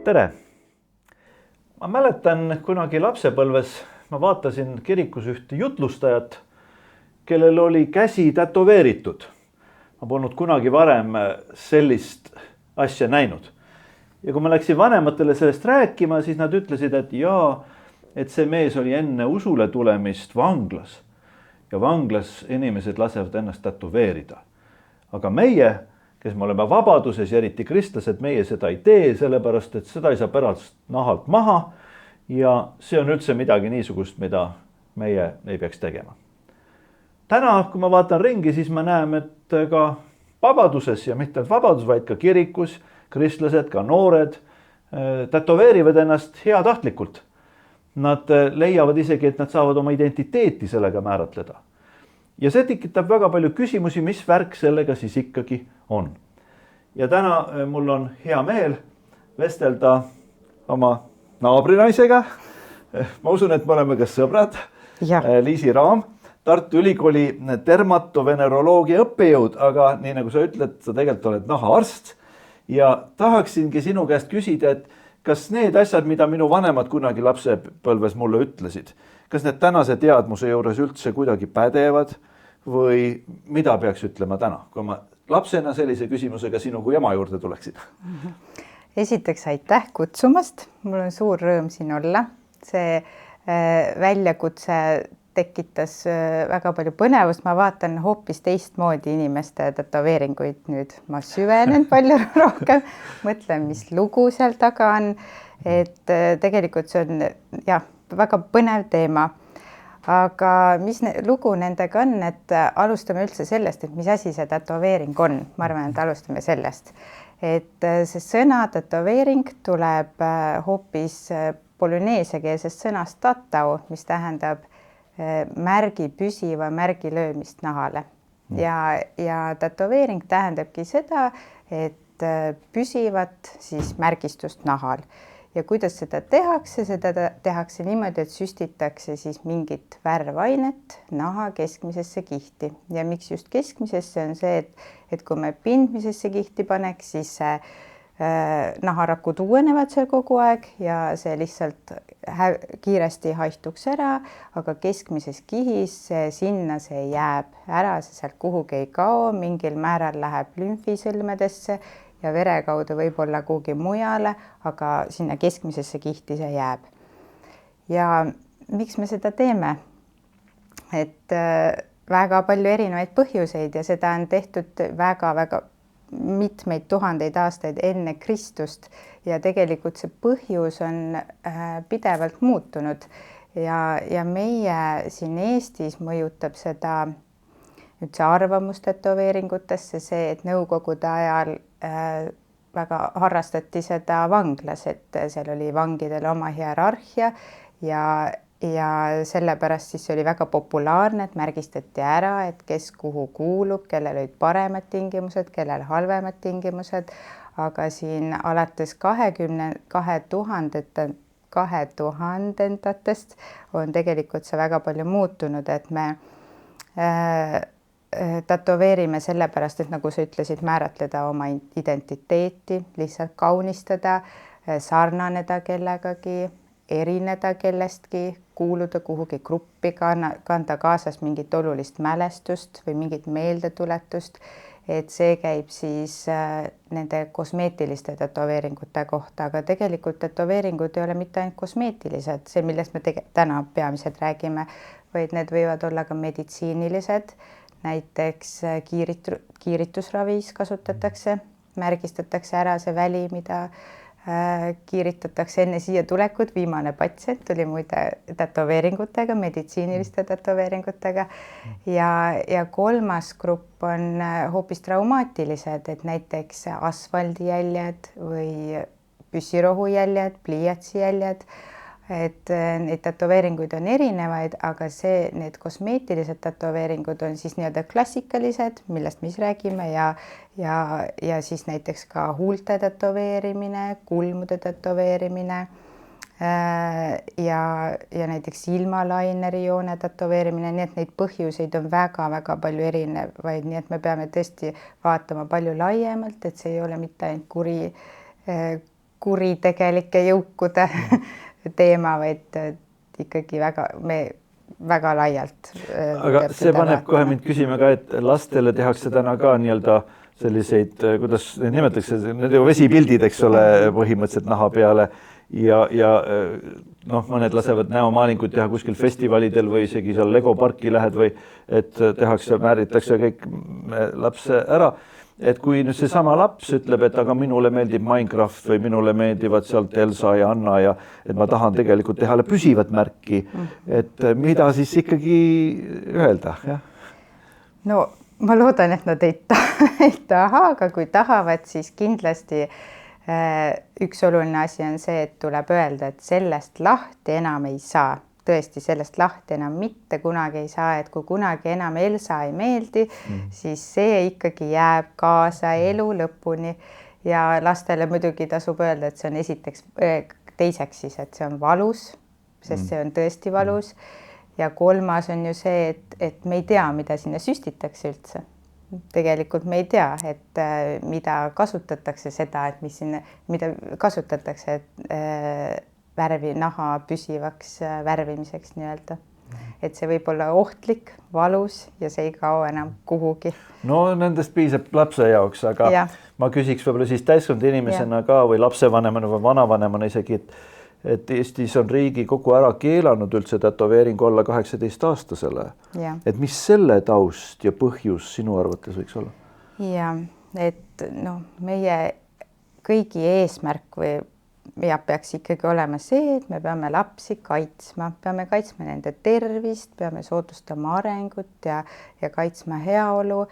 Tere! Ma mäletan kunagi lapsepõlves, ma vaatasin kirikus ühte jutlustajat, kellel oli käsi tätoveeritud. Ma polnud kunagi varem sellist asja näinud. Ja kui ma läksin vanematele sellest rääkima, siis nad ütlesid, et see mees oli enne usule tulemist vanglas. Ja vanglas inimesed lasevad ennast tätoveerida. Aga meie, kes me oleme vabaduses ja eriti kristlased, meie seda ei tee, sellepärast et seda ei saa pärast nahalt maha ja see on üldse midagi niisugust, mida meie ei peaks tegema. Täna, kui ma vaatan ringi, siis ma näen, et ka vabaduses ja mitte vabadus, vaid ka kirikus, kristlased, ka noored, tätoveerivad ennast heatahtlikult. Nad leiavad isegi, et nad saavad oma identiteeti sellega määratleda. Ja see tekitab väga palju küsimusi, mis värk sellega siis ikkagi on. Ja täna mul on hea meel vestelda oma naabrinaisega. Ma usun, et me oleme ka sõbrad. Liisi Raam, Tartu Ülikooli dermatoveneroloogia õppejõud, aga nii nagu sa ütled, sa tegelikult oled nahaarst. Ja tahaksingi sinu käest küsida, et kas need asjad, mida minu vanemad kunagi lapsepõlves mulle ütlesid, kas need tänase teadmuse juures üldse kuidagi pädevad või mida peaks ütlema täna, kui ma lapsena sellise küsimusega sinu kui ema juurde tuleksin? Esiteks aitäh kutsumast, mul on suur rõõm siin olla. See väljakutse tekitas väga palju põnevust, ma vaatan hoopis teistmoodi inimeste tätoveeringuid nüüd. Ma süvenen palju rohkem, mõtlen, mis lugu seal taga on, et tegelikult see on väga põnev teema. Aga mis lugu nendega on, et alustame üldse sellest, et mis asi see tätoveering on. Ma arvan, et alustame sellest. Et see sõna tätoveering tuleb hoopis polüneesiakeelsest sõnast tatau, mis tähendab märgi püsiva märgi löömist nahale. Ja tätoveering tähendabki seda, et püsivat siis märgistust nahal. Ja kuidas seda tehakse niimoodi, et süstitakse siis mingit värvainet naha keskmisesse kihti. Ja miks just keskmisesse on see, et kui me pindmisesse kihti paneks, siis naharakud uuenevad seal kogu aeg ja see lihtsalt kiiresti haihtuks ära, aga keskmises kihis sinna see jääb ära, see sealt kuhugi ei kao, mingil määral läheb lümfisõlmedesse ja vere kaudu võib-olla kuhugi mujale, aga sinna keskmisesse kihti see jääb. Ja miks me seda teeme? Et väga palju erinevaid põhjuseid ja seda on tehtud väga mitmeid tuhandeid aastaid enne Kristust ja tegelikult see põhjus on pidevalt muutunud ja meie siin Eestis mõjutab seda üldse arvamust tätoveeringutesse see, et nõukogude ajal väga harrastati seda vanglas, et seal oli vangidel oma hierarhia ja sellepärast siis oli väga populaarne, et märgistati ära, et kes kuhu kuulub, kellel olid paremad tingimused, kellel halvemad tingimused, aga siin alates 2000-ndatest on tegelikult see väga palju muutunud, et me tätoveerime sellepärast, et nagu sa ütlesid, määratleda oma identiteeti, lihtsalt kaunistada, sarnaneda kellegagi, erineda kellestki, kuuluda kuhugi gruppi, kanda kaasas mingit olulist mälestust või mingit meeldetuletust, et see käib siis nende kosmeetiliste tätoveeringute kohta, aga tegelikult tätoveeringud ei ole mitte ainult kosmeetilised, see, millest me täna peamiselt räägime, vaid need võivad olla ka meditsiinilised, näiteks kiiritusravis kasutatakse, märgistatakse ära see väli, mida kiiritatakse enne siia tulekut, viimane patsient tuli muide tätoveeringutega, meditsiiniliste tätoveeringutega ja kolmas grupp on hoopis traumaatilised, et näiteks asfaldijäljed või püssirohujäljed, pliiatsijäljed, et neid tätoveeringuid on erinevaid, aga need kosmeetilised tätoveeringud on siis nii-öelda klassikalised, millest me räägime ja siis näiteks ka huulte tätoveerimine, kulmude tätoveerimine ja näiteks silmalainerijoone tätoveerimine, nii et neid põhjuseid on väga-väga palju erinevaid, nii et me peame tõesti vaatama palju laiemalt, et see ei ole mitte ainult kuritegelike jõukude teema, vaid ikkagi väga laialt. Aga see paneb kohe mind küsima ka, et lastele tehakse täna ka nii-öelda selliseid, kuidas neid nimetatakse, need vesipildid, eks ole, põhimõtteliselt naha peale ja noh, mõned lasevad näomaalingut teha kuskil festivalidel või isegi seal Lego parki lähed või et tehakse, määritakse kõik lapse ära. Et kui nüüd see sama laps ütleb, et aga minule meeldib Minecraft või minule meeldivad sealt Elsa ja Anna ja et ma tahan tegelikult teha püsivat märki, et mida siis ikkagi öelda, jah? No ma loodan, et nad ei taha, aga kui tahavad, siis kindlasti üks oluline asi on see, et tuleb öelda, et sellest lahti enam ei saa. Tõesti, sellest lahti enam mitte kunagi ei saa, et kui kunagi enam Elsa ei meeldi, siis see ikkagi jääb kaasa elu lõpuni ja lastele muidugi tasub öelda, et see on teiseks siis, et see on valus, sest see on tõesti valus ja kolmas on ju see, et me ei tea, mida sinna süstitakse üldse. Tegelikult me ei tea, et mida kasutatakse seda, et mida kasutatakse värvi naha püsivaks värvimiseks nii-öelda. Et see võib olla ohtlik, valus ja see ei kao enam kuhugi. No nendest piisab lapse jaoks, aga ma küsiks võib-olla siis täiskond inimesena ka või lapsevanemana või vanavanemana isegi, et Eestis on Riigikogu ära keelanud üldse tätoveeringu olla 18-aastasele. Et mis selle taust ja põhjus sinu arvates võiks olla? Ja, et meie kõigi eesmärk peaks ikkagi olema see, et me peame lapsi kaitsma, peame kaitsma nende tervist, peame soodustama arengut ja kaitsma heaolu,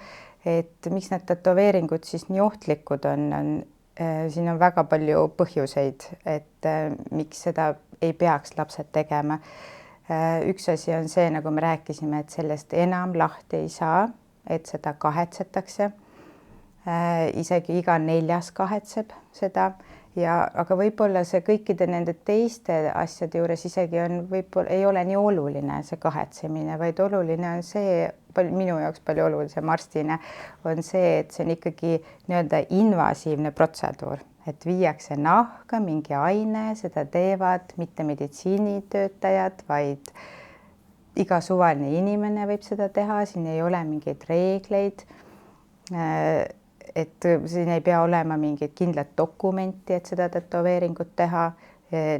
et miks need tätoveeringud siis nii ohtlikud on, siin on väga palju põhjuseid, et miks seda ei peaks lapsed tegema. Üks asi on see, nagu me rääkisime, et sellest enam lahti ei saa, et seda kahetsetakse. Isegi iga 4. kahetseb seda. Aga võib-olla see kõikide nende teiste asjade juures isegi ei ole nii oluline see kahetsemine, vaid oluline on see, minu jaoks palju olulisem arstina, on see, et see on ikkagi nii-öelda invasiivne protseduur, et viiakse nahka mingi aine, seda teevad mitte meditsiinitöötajad, vaid iga suvaline inimene võib seda teha, siin ei ole mingeid reegleid, et siin ei pea olema mingit kindlat dokumenti, et seda tätoveeringut teha.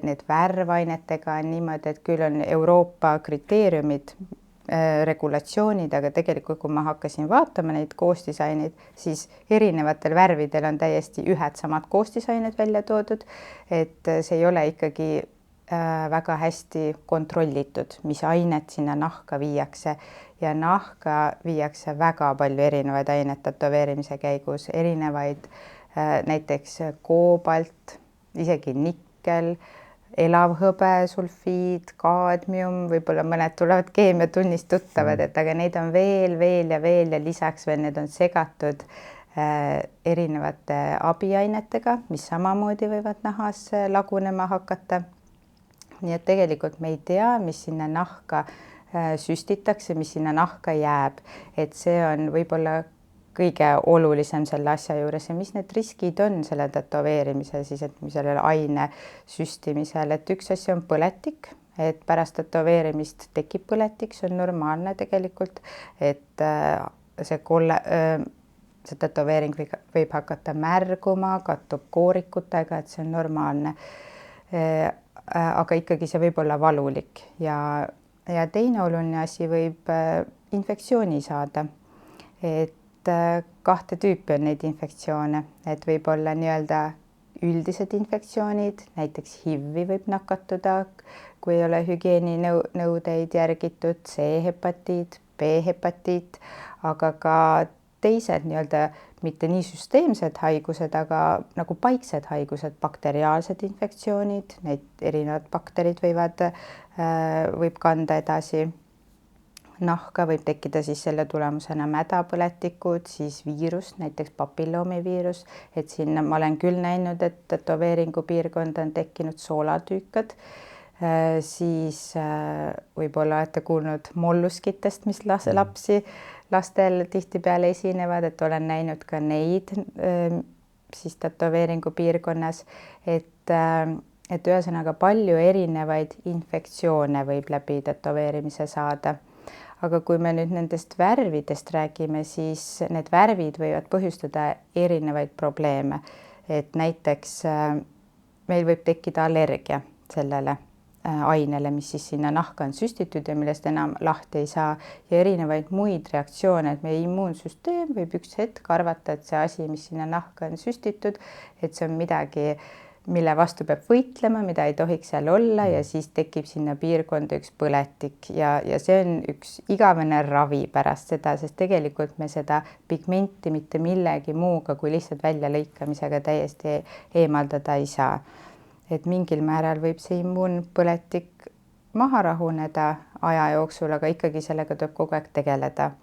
Need värvainetega on niimoodi, et küll on Euroopa kriteeriumid, regulatsioonid, aga tegelikult, kui ma hakkasin vaatama neid koostisaineid, siis erinevatel värvidel on täiesti ühed samad koostisained välja toodud, et see ei ole ikkagi väga hästi kontrollitud, mis ainet sinna nahka viiakse ja nahka viiakse väga palju erinevaid aineid tätoveerimise käigus, erinevaid näiteks koobalt, isegi nikkel, elavhõbe, sulfiid, kaadmium, võib-olla mõned tulevad keemiatunnist tuttavad, et aga neid on veel ja lisaks veel need on segatud erinevate abiainetega, mis samamoodi võivad nahas lagunema hakata. Nii et tegelikult me ei tea, mis sinna nahka süstitakse, mis sinna nahka jääb, et see on võib-olla kõige olulisem selle asja juures ja mis need riskid on selle tätoveerimise, siis et sellele aine süstimisel, et üks asi on põletik, et pärast tätoveerimist tekib põletik, see on normaalne tegelikult, et see tätoveering võib hakata märguma, kattub koorikutega, et see on normaalne. Aga ikkagi see võib olla valulik ja teine oluline asi võib infektsiooni saada, et 2 tüüpi on neid infektsioone, et võib olla nii-öelda üldised infektsioonid, näiteks HIV-i võib nakatuda, kui ei ole hügieeninõudeid järgitud, C-hepatiit, B-hepatiit, aga ka teised nii-öelda mitte nii süsteemsed haigused, aga nagu paiksed haigused, bakteriaalsed infektsioonid, neid erinevad bakterid võib kanda edasi. Nahka võib tekkida siis selle tulemusena mädapõletikud, siis viirus, näiteks papilloomiviirus, et siin ma olen küll näinud, et tätoveeringu piirkonda on tekkinud soolatüükad, siis võib-olla olete kuulnud molluskitest, mis lastel tihtipeale esinevad, et olen näinud ka neid siis tätoveeringu piirkonnas, et et ühesõnaga palju erinevaid infektsioone võib läbi tätoveerimise saada. Aga kui me nüüd nendest värvidest räägime, siis need värvid võivad põhjustada erinevaid probleeme. Et näiteks meil võib tekkida allergia sellele ainele, mis siis sinna nahka on süstitud ja millest enam lahti ei saa, ja erinevaid muid reaktsioone, et meie immuunsüsteem võib üks hetk arvata, et see asi, mis sinna nahka on süstitud, et see on midagi, mille vastu peab võitlema, mida ei tohiks seal olla, ja siis tekib sinna piirkonda üks põletik ja see on üks igavene ravi pärast seda, sest tegelikult me seda pigmenti mitte millegi muuga kui lihtsalt väljalõikamisega täiesti eemaldada ei saa. Et mingil määral võib see immuunpõletik maha rahuneda aja jooksul, aga ikkagi sellega tuleb kogu aeg tegeleda.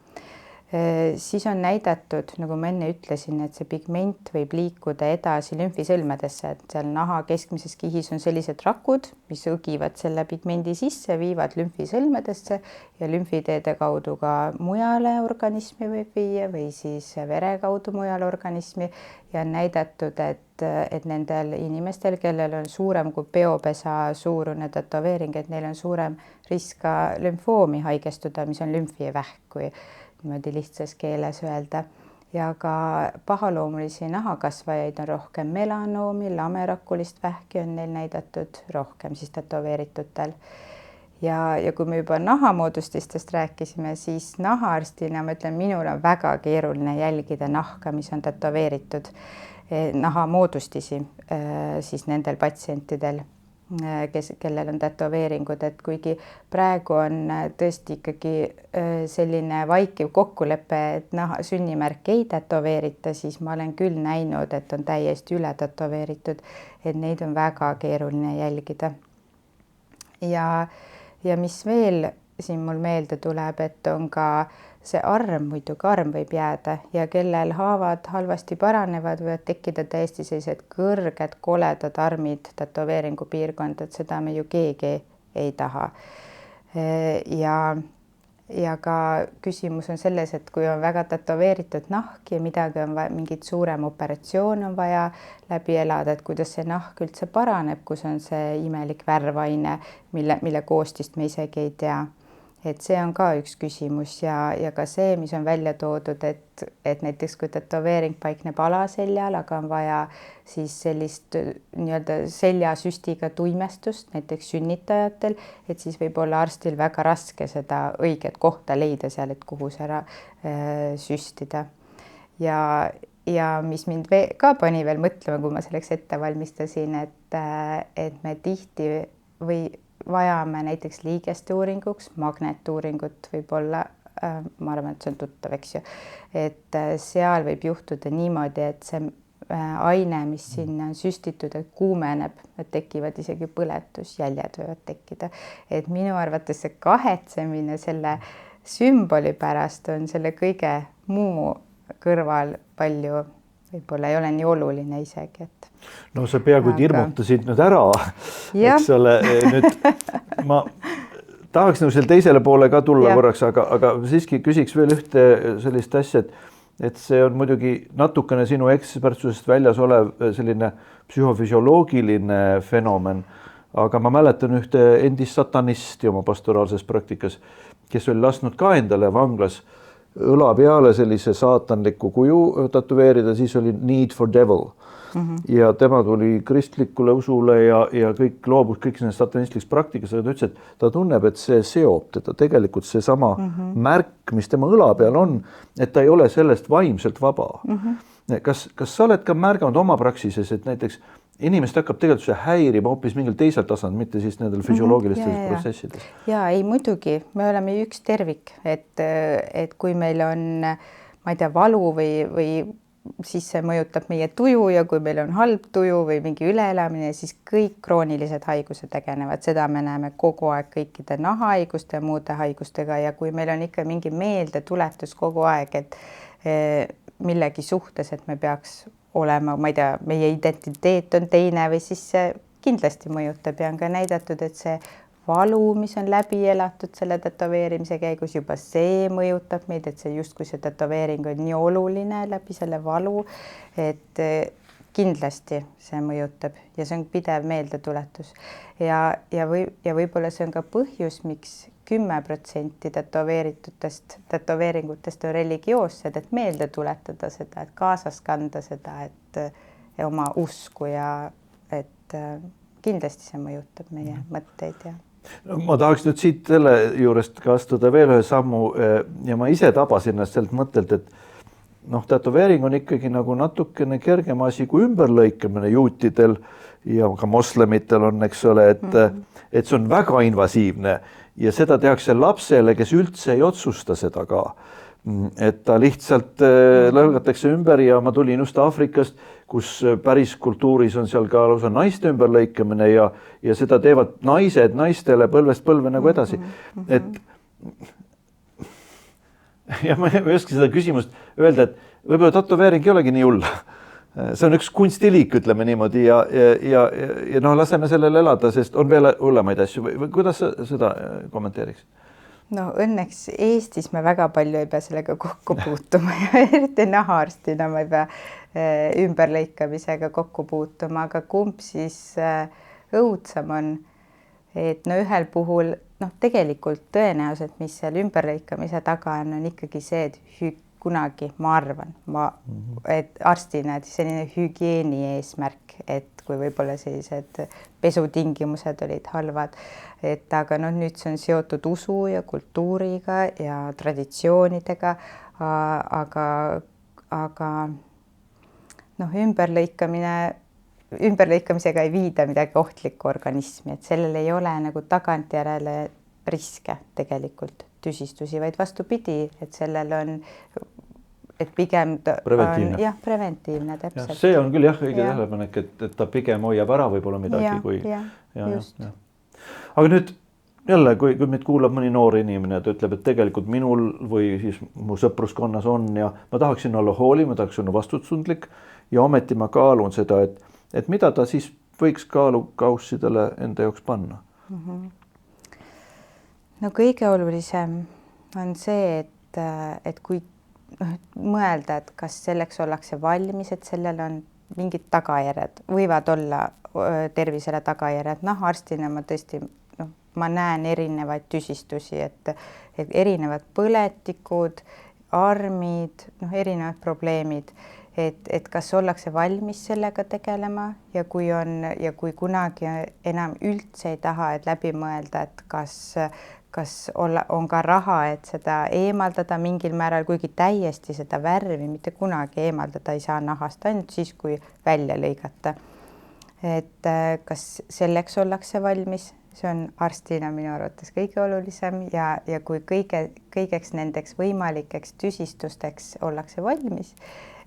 Siis on näidatud, nagu ma enne ütlesin, et see pigment võib liikuda edasi lümfisõlmedesse, et seal naha keskmises kihis on sellised rakud, mis õgivad selle pigmendi sisse, viivad lümfisõlmedesse ja lümfiteede kaudu ka mujale organismi võib viia või siis vere kaudu mujale organismi, ja on näidatud, et nendel inimestel, kellel on suurem kui peopesa suurune tätoveering, et neil on suurem risk ka lümfoomi haigestuda, mis on lümfivähk, kui niimoodi lihtsas keeles öelda, ja ka pahaloomulisi nahakasvajaid on rohkem, melanoomi, lamerakulist vähki on neil näidatud rohkem siis tätoveeritutel. Ja kui me juba nahamoodustistest rääkisime, siis nahaarstina ma ütlen, minul on väga keeruline jälgida nahka, mis on tätoveeritud, nahamoodustisi siis nendel patsientidel, kellel on tätoveeringud, et kuigi praegu on tõesti ikkagi selline vaikiv kokkulepe, et sünnimärk ei tätoveerita, siis ma olen küll näinud, et on täiesti üle tätoveeritud, et neid on väga keeruline jälgida. Ja mis veel siin mul meelde tuleb, et on ka see arm, muidugi arm võib jääda, ja kellel haavad halvasti paranevad, võivad tekkida täiesti sellised kõrged, koledad armid tätoveeringu piirkond, et seda me ju keegi ei taha. Ja ka küsimus on selles, et kui on väga tätoveeritud nahk ja midagi on vaja, mingit suurem operatsioon on vaja läbi elada, et kuidas see nahk üldse paraneb, kus on see imelik värvaine, mille koostist me isegi ei tea. Et see on ka üks küsimus ja ka see, mis on välja toodud, et näiteks kui tätoveering paikneb alaseljal, aga on vaja siis sellist nii-öelda seljasüstiga tuimestust, näiteks sünnitajatel, et siis võib olla arstil väga raske seda õiget kohta leida seal, et kuhu seda süstida. Ja mis mind ka pani veel mõtlema, kui ma selleks ette valmistasin, et me tihti vajame näiteks liigeste uuringuks, magnetuuringut võib-olla, ma arvan, et see on tuttav, eks ju, et seal võib juhtuda niimoodi, et see aine, mis sinna on süstitud, et kuumeneb, et tekivad isegi põletusjäljed võivad tekkida. Et minu arvates see kahetsemine selle sümboli pärast on selle kõige muu kõrval palju, võib-olla ei ole nii oluline isegi, et no sa peaaegu hirmutasid nüüd ära, eks ole, nüüd ma tahaks nagu selle teisele poole ka tulla korraks, aga siiski küsiks veel ühte sellist asja, et see on muidugi natukene sinu ekspertsusest väljas olev selline psühhofüsioloogiline fenomen, aga ma mäletan ühte endist satanisti oma pastoraalses praktikas, kes oli lasknud ka endale vanglas õla peale sellise saatanliku kuju tätoveerida, siis oli Need for Devil. Ja tema tuli kristlikule usule ja kõik loobus kõik sellest satanistlikust praktikast, aga ta ütles, et ta tunneb, et see seob teda tegelikult seesama märk, mis tema õla peal on, et ta ei ole sellest vaimselt vaba. Kas sa oled ka märganud oma praksises, et näiteks inimest hakkab tegelikult see häirima hoopis mingil teisel tasand, mitte siis nendel füsioloogilistes protsessides? Ei, muidugi, me oleme üks tervik, et kui meil on, ma ei tea, valu või siis see mõjutab meie tuju ja kui meil on halb tuju või mingi üleelamine, siis kõik kroonilised haigused tegenevad, seda me näeme kogu aeg kõikide nahahaiguste ja muude haigustega, ja kui meil on ikka mingi meeldetuletus kogu aeg, et millegi suhtes, et me peaks olema, ma ei tea, meie identiteet on teine või siis see kindlasti mõjutab ja on ka näidatud, et see valu, mis on läbi elatud selle tätoveerimise käigus, juba see mõjutab meid, et see justkui see tätoveering on nii oluline läbi selle valu, et kindlasti see mõjutab ja see on pidev meeldetuletus ja võib-olla see on ka põhjus, miks 10% tätoveeringutest on religioossed, et meelde tuletada seda, et kaasas kanda seda, et oma usku ja et kindlasti see mõjutab meie mõtteid ja. Ma tahaks nüüd siit selle juurest ka astuda veel ühe sammu ja ma ise tabasin ennast sealt mõttelt, et tätoveering on ikkagi nagu natukene kergem asi kui ümberlõikamine juutidel ja ka moslemitel on, eks ole, et see on väga invasiivne ja seda tehakse lapsele, kes üldse ei otsusta seda ka. Et ta lihtsalt lõigatakse ümber ja ma tulin just Aafrikast, kus päris kultuuris on seal ka lausa naiste ümberlõikamine ja seda teevad naised naistele põlvest põlve nagu edasi. Et ja ma ei oska seda küsimust öelda, et võib-olla tätoveering ei olegi nii hull. See on üks kunstiliik, ütleme niimoodi ja laseme sellele elada, sest on veel hullemaid asju. Või kuidas sa seda kommenteeriks? No õnneks Eestis me väga palju ei pea sellega kokku puutuma ja eriti nahaarstina ma ei pea ümberlõikamisega kokku puutuma, aga kumb siis õudsam on, et ühel puhul tegelikult tõenäoliselt, mis seal ümberlõikamise taga on ikkagi see, et kunagi ma arvan, et arstina selline hügieeni eesmärk, et kui võib-olla sellised pesutingimused olid halvad, et aga nüüd see on seotud usu ja kultuuriga ja traditsioonidega, aga ümberlõikamisega ei viida midagi ohtlikku organismi, et sellel ei ole nagu tagantjärele riske tegelikult tüsistusi, vaid vastupidi, et sellel on, et pigem preventiivne. On preventiivne täpselt. See on küll õige tähelepanek, et ta pigem hoiab ära võib-olla midagi kui. Aga nüüd jälle, kui meid kuulab mõni noor inimene, ta ütleb, et tegelikult minul või siis mu sõpruskonnas on ja ma tahaksin olla hooliv, ma tahaksin olla vastutustundlik ja ometi ma kaalun seda, et mida ta siis võiks kaalukaussidele enda jaoks panna? No kõige olulisem on see, et kui mõelda, et kas selleks ollakse valmis, et sellel on mingid tagajärjed, võivad olla tervisele tagajärjed. Arstina ma tõesti, ma näen erinevaid tüsistusi, et erinevad põletikud, armid, erinevad probleemid, et kas ollakse valmis sellega tegelema ja kui kunagi enam üldse ei taha, et läbi mõelda, et kas on ka raha, et seda eemaldada mingil määral, kuigi täiesti seda värvi mitte kunagi eemaldada ei saa nahast, ainult siis, kui välja lõigata. Et kas selleks ollakse valmis, see on arstina minu arvates kõige olulisem ja kui kõigeks nendeks võimalikeks tüsistusteks ollakse valmis,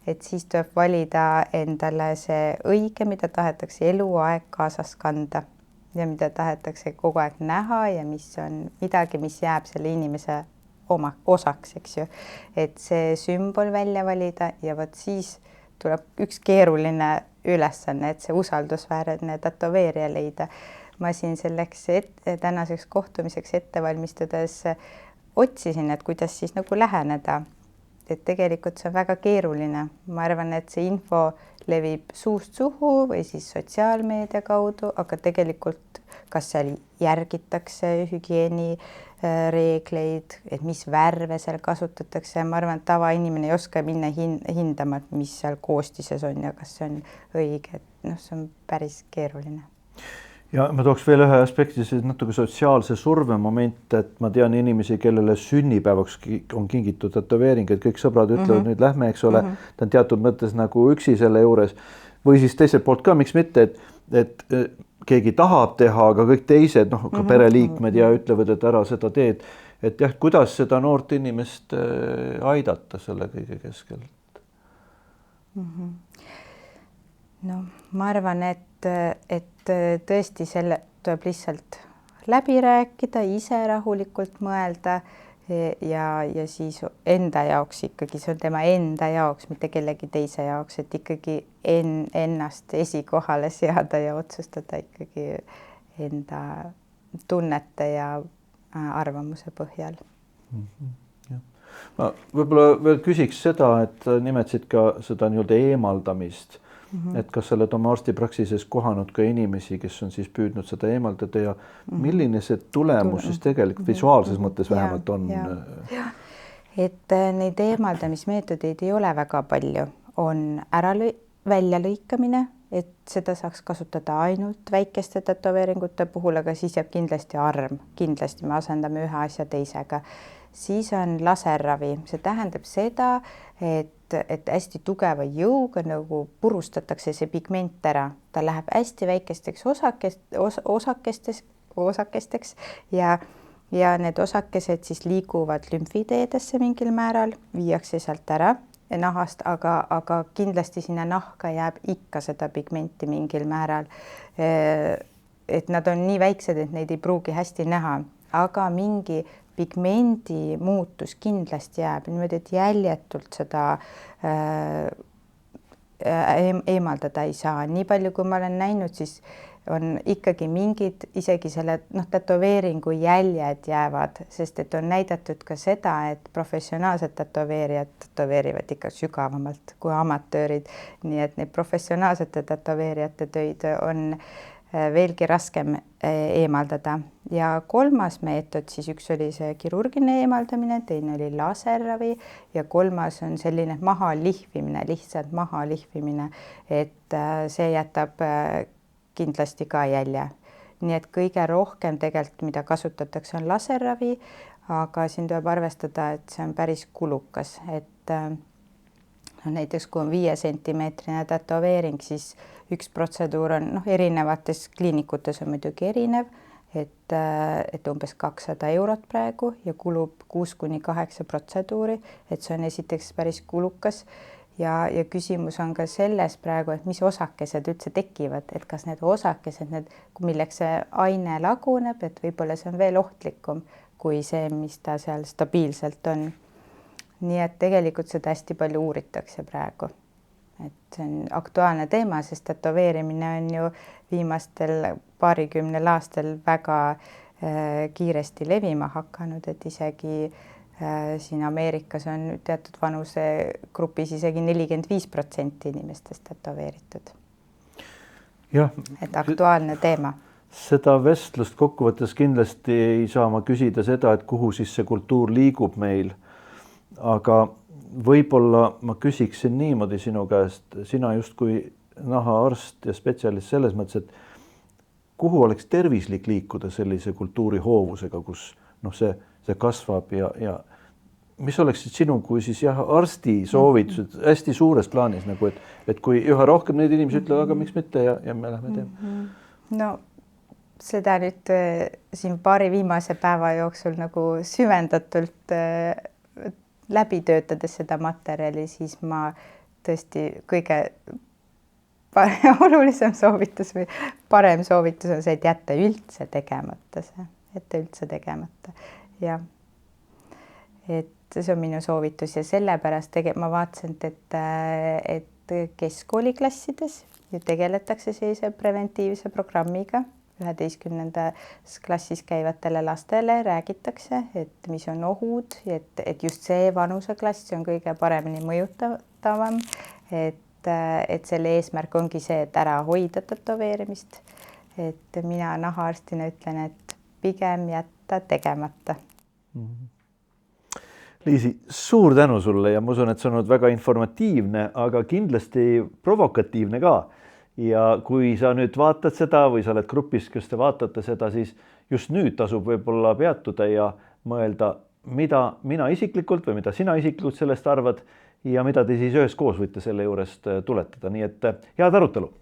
et siis tuleb valida endale see õige, mida tahetakse eluaeg kaasas kanda ja mida tahetakse kogu aeg näha ja mis on midagi, mis jääb selle inimese oma osaks, eks ju. Et see sümbol välja valida ja vot siis tuleb üks keeruline ülesanne, et see usaldusväärne tätoveerija leida. Ma siin selleks tänaseks kohtumiseks ette valmistades otsisin, et kuidas siis nagu läheneda. Et tegelikult see on väga keeruline. Ma arvan, et see info levib suust suhu või siis sotsiaalmeedia kaudu, aga tegelikult kas seal järgitakse hügieeni reegleid, et mis värve seal kasutatakse. Ma arvan, et tavainimene ei oska minna hindama, mis seal koostises on ja kas see on õige. See on päris keeruline. Ja ma tooks veel ühe aspekti, see natuke sotsiaalse surve moment, et ma tean inimesi, kellele sünnipäevaks on kingitud tätoveering, et kõik sõbrad ütlevad, nüüd lähme, eks ole, ta on teatud mõttes nagu üksi selle juures. Või siis teiselt poolt ka, miks mitte, et keegi tahab teha, aga kõik teised, ka pereliikmed ja ütlevad, et ära seda teed. Et jah, kuidas seda noort inimest aidata selle kõige keskel? No, ma arvan, et tõesti selle tuleb lihtsalt läbi rääkida, ise rahulikult mõelda ja siis enda jaoks ikkagi, see on tema enda jaoks, mitte kellegi teise jaoks, et ikkagi ennast esikohale seada ja otsustada ikkagi enda tunnete ja arvamuse põhjal. Ma võib-olla veel küsiks seda, et nimetasid ka seda nii-öelda eemaldamist et kas sa oled oma arstipraksises kohanud ka inimesi, kes on siis püüdnud seda eemaldada ja milline see tulemus siis tegelikult visuaalses mõttes vähemalt on? Et neid eemaldamismeetodeid ei ole väga palju, on väljalõikamine, et seda saaks kasutada ainult väikeste tätoveeringute puhul, aga siis jääb kindlasti arm, kindlasti me asendame ühe asja teisega. Siis on laserravi, see tähendab seda, et hästi tugeva jõuga nagu purustatakse see pigment ära, ta läheb hästi väikesteks osakesteks ja need osakesed siis liiguvad lümfiteedesse mingil määral, viiakse sealt ära nahast, aga kindlasti sinna nahka jääb ikka seda pigmenti mingil määral. Et nad on nii väiksed, et neid ei pruugi hästi näha, aga mingi pigmendi muutus kindlasti jääb niimoodi, et jäljetult seda eemaldada ei saa. Nii palju, kui ma olen näinud, siis on ikkagi mingid, isegi selle tätoveeringu jäljed jäävad, sest et on näidatud ka seda, et professionaalsed tätoveerijad tätoveerivad ikka sügavamalt kui amatöörid. Nii et need professionaalsete tätoveerijate töid on veelgi raskem eemaldada. Ja kolmas meetod, siis üks oli see kirurgiline eemaldamine, teine oli laserravi ja kolmas on selline mahalihvimine, lihtsalt mahalihvimine, et see jätab kindlasti ka jälje. Nii et kõige rohkem tegelikult, mida kasutatakse, on laserravi, aga siin tuleb arvestada, et see on päris kulukas, et näiteks kui on 5 sentimeetrine tätoveering, siis üks protseduur on erinevates kliinikutes on muidugi erinev, et umbes 200 eurot praegu ja kulub 6-8 protseduuri, et see on esiteks päris kulukas. Ja küsimus on ka selles praegu, et mis osakesed üldse tekivad, et kas need osakesed, milleks see aine laguneb, et võib-olla see on veel ohtlikum kui see, mis ta seal stabiilselt on. Nii et tegelikult seda hästi palju uuritakse praegu. Et see on aktuaalne teema, sest tätoveerimine on ju viimastel paarikümnel aastal väga kiiresti levima hakanud, et isegi siin Ameerikas on teatud vanusegrupis isegi 45% inimestest tätoveeritud. Et aktuaalne teema. Seda vestlust kokkuvõttes kindlasti ei saa ma küsida seda, et kuhu siis see kultuur liigub meil, aga võib-olla ma küsiksin niimoodi sinu käest, sina justkui nahaarst ja spetsialist selles mõttes, et kuhu oleks tervislik liikuda sellise kultuuri hoovusega, kus see kasvab ja mis oleksid sinu kui siis arsti soovitused hästi suures plaanis, nagu et kui üha rohkem neid inimesi ütlevad, aga miks mitte ja me lähme teeme? No seda nüüd siin paari viimase päeva jooksul nagu süvendatult läbi töötades seda materjali, siis ma tõesti kõige olulisem soovitus või parem soovitus on see, et jätta üldse tegemata ja et see on minu soovitus ja sellepärast ma vaatasin, et keskkooliklassides ju tegeletakse sellise preventiivse programmiga. 11. klassis käivatele lastele räägitakse, et mis on ohud, et just see vanuseklass on kõige paremini mõjutavam, et selle eesmärk ongi see, et ära hoida tätoveerimist. Et mina nahaarstina ütlen, et pigem jätta tegemata. Liisi, suur tänu sulle ja ma usun, et see on olnud väga informatiivne, aga kindlasti provokatiivne ka. Ja kui sa nüüd vaatad seda või sa oled grupis, kes te vaatate seda, siis just nüüd tasub võib-olla peatuda ja mõelda, mida mina isiklikult või mida sina isiklikult sellest arvad ja mida te siis üheskoos võite selle juurest tuletada. Nii et head arutelu!